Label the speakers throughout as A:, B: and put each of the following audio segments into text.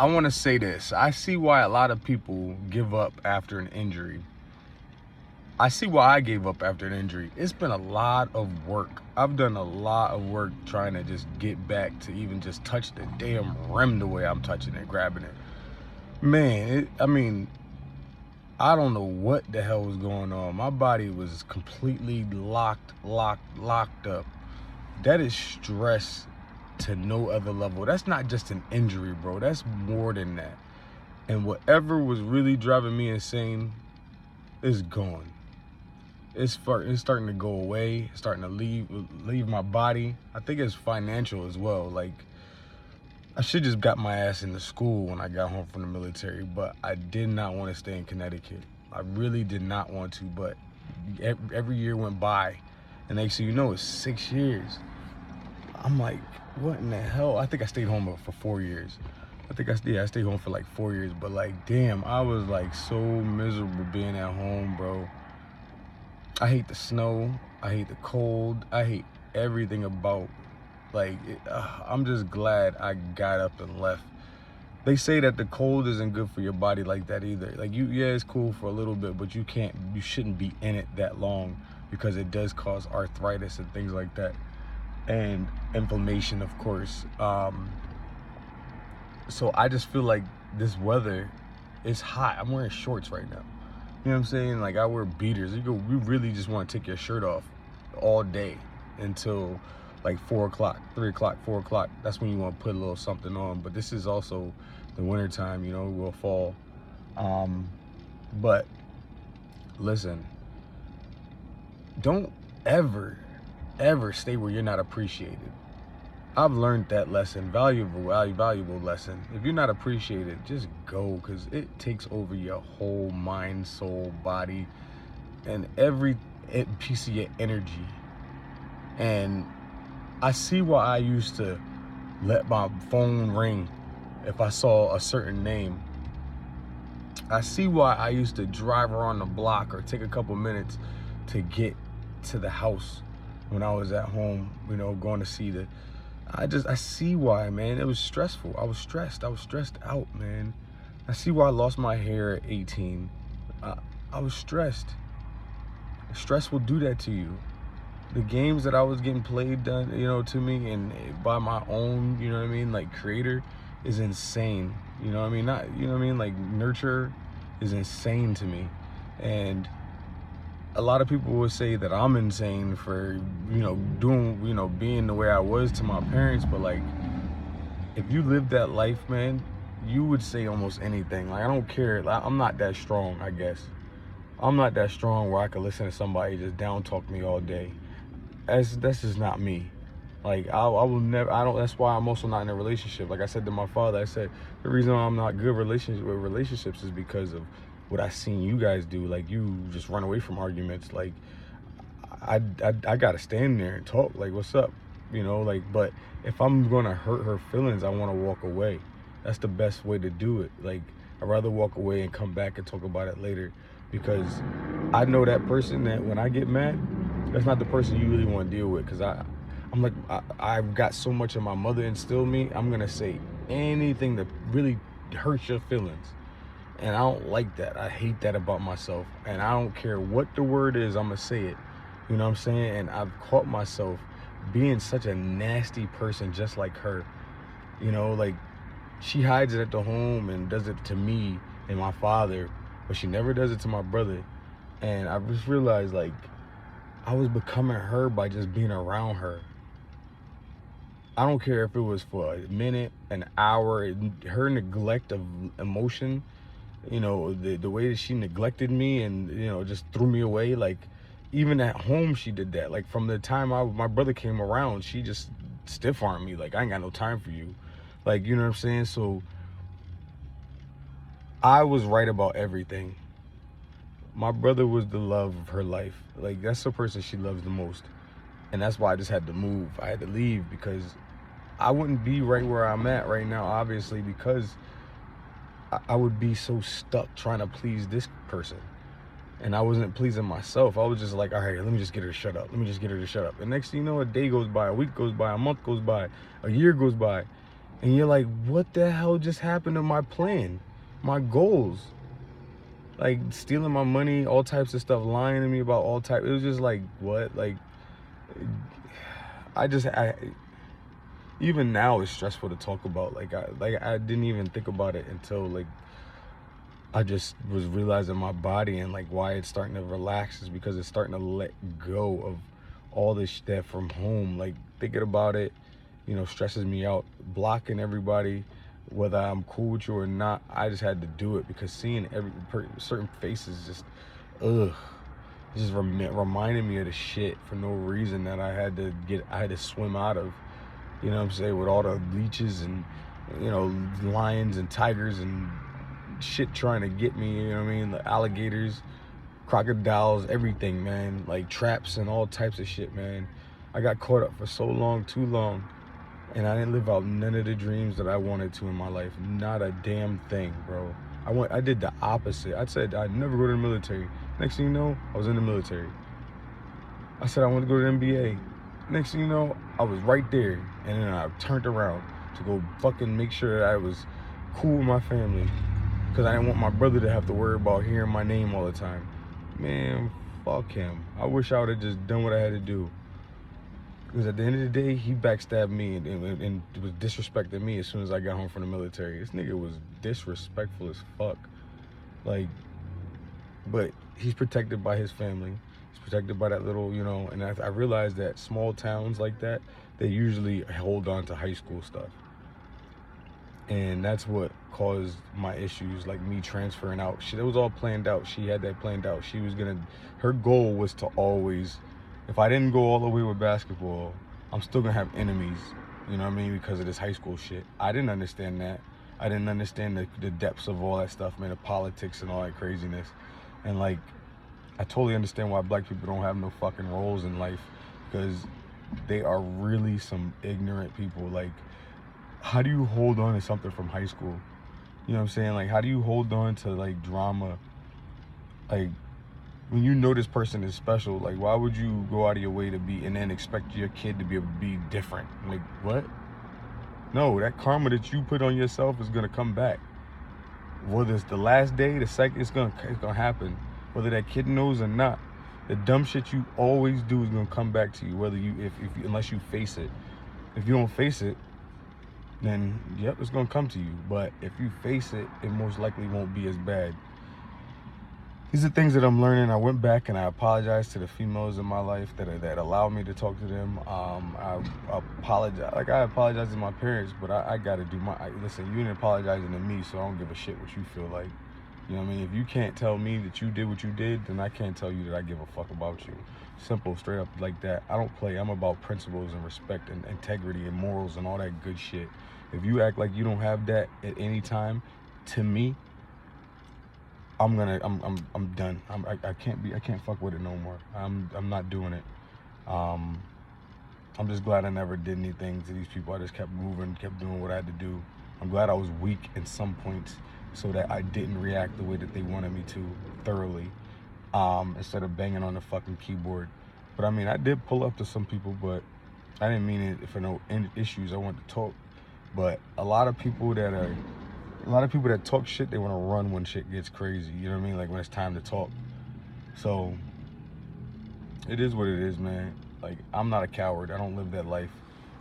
A: I want to say this. I see why a lot of people give up after an injury. I see why I gave up after an injury. It's been a lot of work. I've done a lot of work trying to just get back to even just touch the damn rim the way I'm touching it, grabbing it. Man, I don't know what the hell was going on. My body was completely locked up. That is stress to no other level. That's not just an injury, bro. That's more than that. And whatever was really driving me insane is gone. It's starting to go away. It's starting to leave my body. I think it's financial as well. Like, I should just got my ass into school when I got home from the military, but I did not want to stay in Connecticut. I really did not want to, but every year went by, and next thing you know, it's 6 years. I'm like, what in the hell? I think I stayed home for 4 years. I stayed home for like 4 years, but like, damn, I was like so miserable being at home, bro. I hate the snow. I hate the cold. I hate everything about, like, I'm just glad I got up and left. They say that the cold isn't good for your body like that either. Like, yeah, it's cool for a little bit, but you shouldn't be in it that long, because it does cause arthritis and things like that. And inflammation, of course. So I just feel like this weather is hot. I'm wearing shorts right now. You know what I'm saying? Like, I wear beaters. You really just want to take your shirt off all day until like 4 o'clock, 3 o'clock, 4 o'clock. That's when you want to put a little something on. But this is also the winter time, you know, we'll fall. But listen, don't ever stay where you're not appreciated. I've learned that lesson, valuable lesson. If you're not appreciated, just go, because it takes over your whole mind, soul, body, and every piece of your energy. And I see why I used to let my phone ring if I saw a certain name. I see why I used to drive around the block or take a couple minutes to get to the house when I was at home, you know, going to see I see why, man. It was stressful. I was stressed out, man. I see why I lost my hair at 18. I was stressed. Stress will do that to you. The games that I was getting played done, you know, to me and by my own, you know what I mean, like, creator, is insane. You know what I mean? Not, you know what I mean, like, nurture is insane to me. And a lot of people would say that I'm insane for, you know, doing, you know, being the way I was to my parents. But like, if you live that life, man, you would say almost anything. Like, I don't care. I'm not that strong, I guess. I'm not that strong where I could listen to somebody just down talk me all day. That's just not me. Like, I will never, that's why I'm also not in a relationship. Like I said to my father, I said, the reason why I'm not good with relationships is because of what I seen you guys do. Like, you just run away from arguments. Like, I gotta stand there and talk, like, what's up, you know? Like, but if I'm gonna hurt her feelings, I want to walk away. That's the best way to do it. Like, I'd rather walk away and come back and talk about it later, because I know that person that when I get mad, that's not the person you really want to deal with. Because I'm like, I've got so much of my mother instilled me. I'm gonna say anything that really hurts your feelings. And I don't like that. I hate that about myself. And I don't care what the word is, I'm going to say it. You know what I'm saying? And I've caught myself being such a nasty person just like her. You know, like, she hides it at the home and does it to me and my father, but she never does it to my brother. And I just realized, like, I was becoming her by just being around her. I don't care if it was for a minute, an hour. Her neglect of emotion, you know, the way that she neglected me and, you know, just threw me away. Like, even at home she did that. Like, from the time my brother came around, she just stiff-armed me. Like, I ain't got no time for you. Like, you know what I'm saying? So I was right about everything. My brother was the love of her life. Like, that's the person she loves the most. And that's why I just had to move. I had to leave, because I wouldn't be right where I'm at right now, obviously, because I would be so stuck trying to please this person. And I wasn't pleasing myself. I was just like, all right, let me just get her to shut up. And next thing you know, a day goes by, a week goes by, a month goes by, a year goes by. And you're like, what the hell just happened to my plan, my goals? Like stealing my money, all types of stuff, lying to me about all types. It was just like, what? Like, I even now it's stressful to talk about. Like I didn't even think about it until like I just was realizing my body and like why it's starting to relax is because it's starting to let go of all this shit from home. Like thinking about it, stresses me out. Blocking everybody, whether I'm cool with you or not. I just had to do it because seeing certain faces just, ugh, just reminded me of the shit for no reason that I had to swim out of. You know what I'm saying? With all the leeches and, lions and tigers and shit trying to get me, you know what I mean? The alligators, crocodiles, everything, man. Like traps and all types of shit, man. I got caught up for so long, too long. And I didn't live out none of the dreams that I wanted to in my life. Not a damn thing, bro. I did the opposite. I said I'd never go to the military. Next thing you know, I was in the military. I said I wanted to go to the NBA. Next thing you know, I was right there. And then I turned around to go fucking make sure that I was cool with my family. Because I didn't want my brother to have to worry about hearing my name all the time. Man, fuck him. I wish I would have just done what I had to do. Because at the end of the day, he backstabbed me and was disrespecting me as soon as I got home from the military. This nigga was disrespectful as fuck. Like, but he's protected by his family. He's protected by that little, and I realized that small towns like that, they usually hold on to high school stuff. And that's what caused my issues, like me transferring out. It was all planned out. She had that planned out. Her goal was to always, if I didn't go all the way with basketball, I'm still gonna have enemies, you know what I mean, because of this high school shit. I didn't understand that. I didn't understand the depths of all that stuff, man, the politics and all that craziness. And like, I totally understand why black people don't have no fucking roles in life, because they are really some ignorant people. Like, how do you hold on to something from high school? You know what I'm saying? Like, how do you hold on to like drama? Like, when you know this person is special, like, why would you go out of your way to be and then expect your kid to be able to be different? Like, what? No, that karma that you put on yourself is gonna come back. Whether it's the last day, the second, it's gonna happen. Whether that kid knows or not, the dumb shit you always do is gonna come back to you. Whether unless you face it. If you don't face it, then yep, it's gonna come to you. But if you face it, it most likely won't be as bad. These are things that I'm learning. I went back and I apologized to the females in my life that allowed me to talk to them. I apologize. Like, I apologize to my parents, but I gotta do listen, you ain't apologizing to me, so I don't give a shit what you feel like. You know what I mean? If you can't tell me that you did what you did, then I can't tell you that I give a fuck about you. Simple, straight up like that. I don't play. I'm about principles and respect and integrity and morals and all that good shit. If you act like you don't have that at any time, to me, I'm done. I can't fuck with it no more. I'm not doing it. I'm just glad I never did anything to these people. I just kept moving, kept doing what I had to do. I'm glad I was weak in some points so that I didn't react the way that they wanted me to thoroughly, instead of banging on the fucking keyboard. But I mean, I did pull up to some people, but I didn't mean it for no issues. I wanted to talk. But a lot of people that talk shit, they want to run when shit gets crazy. You know what I mean? Like when it's time to talk. So it is what it is, man. Like, I'm not a coward. I don't live that life.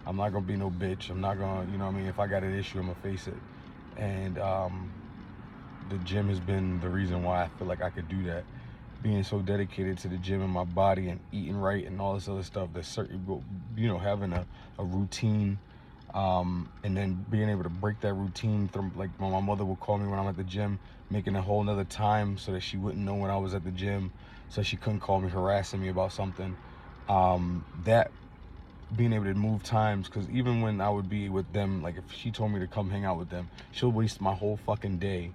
A: I'm not gonna be no bitch. I'm not gonna, you know what I mean? If I got an issue, I'm gonna face it. And the gym has been the reason why I feel like I could do that. Being so dedicated to the gym and my body and eating right and all this other stuff, that's certain, having a routine. And then being able to break that routine through, like, when my mother would call me when I'm at the gym, making a whole nother time so that she wouldn't know when I was at the gym, so she couldn't call me harassing me about something. That being able to move times, because even when I would be with them, like if she told me to come hang out with them, she'll waste my whole fucking day,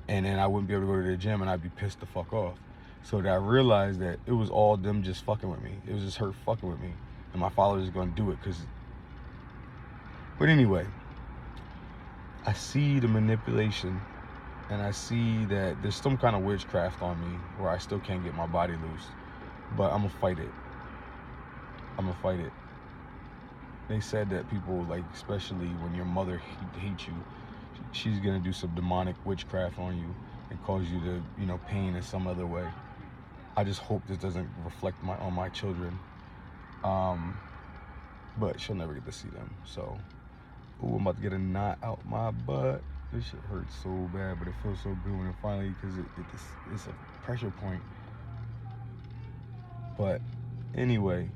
A: and then I wouldn't be able to go to the gym and I'd be pissed the fuck off. So that I realized that it was all them just fucking with me. It was just her fucking with me, and my father was gonna do it but anyway, I see the manipulation, and I see that there's some kind of witchcraft on me where I still can't get my body loose. But I'm gonna fight it. they said that people, like, especially when your mother hates you, she's gonna do some demonic witchcraft on you and cause you to, pain in some other way. I just hope this doesn't reflect on my children. But she'll never get to see them. So, ooh, I'm about to get a knot out my butt. This shit hurts so bad, but it feels so good when it finally, because it's a pressure point. But anyway,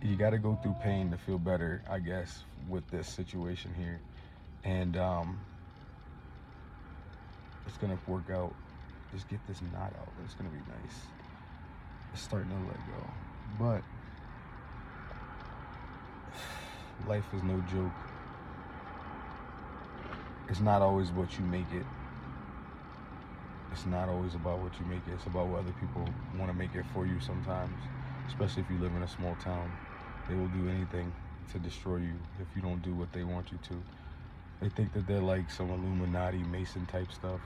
A: you got to go through pain to feel better, I guess, with this situation here. And it's gonna work out. Just get this knot out. It's gonna be nice. It's starting to let go. But life is no joke. It's not always what you make it. It's not always about what you make it. It's about what other people want to make it for you sometimes. Especially if you live in a small town. They will do anything to destroy you if you don't do what they want you to. They think that they're like some Illuminati Mason type stuff.